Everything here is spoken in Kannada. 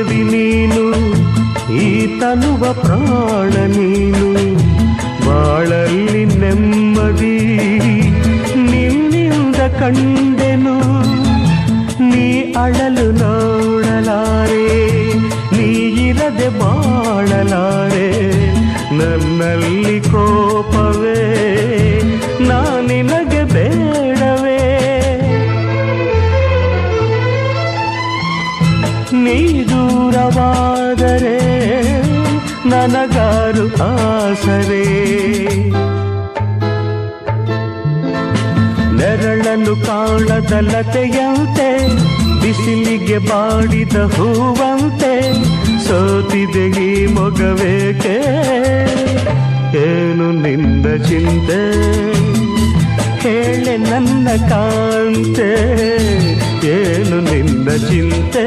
ದೇವಿ ನೀನು, ಈ ತನುವ ಪ್ರಾಣ ನೀನು, ಬಾಳಲ್ಲಿ ನೆಮ್ಮದಿ ನಿನ್ನಿಂದ ಕಂಡೆನು. ನೀ ಅಳಲು ನೋಡಲಾರೆ, ನೀ ಇರದೆ ಬಾಳಲಾರೆ, ನನ್ನಲ್ಲಿ ಕೋಪವೇ ನಿನಗೆ ಬೇಡವೇ. ನೀ ದೂರವಾದರೆ ನನಗಾರು ಆಸರೆ, ನೆರಳನ್ನು ಕಾಣದ ಲತೆಯಂತೆ, ಬಿಸಿಲಿಗೆ ಬಾಡಿದ ಹೂವಂತೆ, ಸೋತಿದೆ ಈ ಮೊಗವೇಕೆ, ಏನು ನಿಂದ ಚಿಂತೆ, ಹೇಳೆ ನನ್ನ ಕಾಂತೆ, ಏನು ನಿಂದ ಚಿಂತೆ.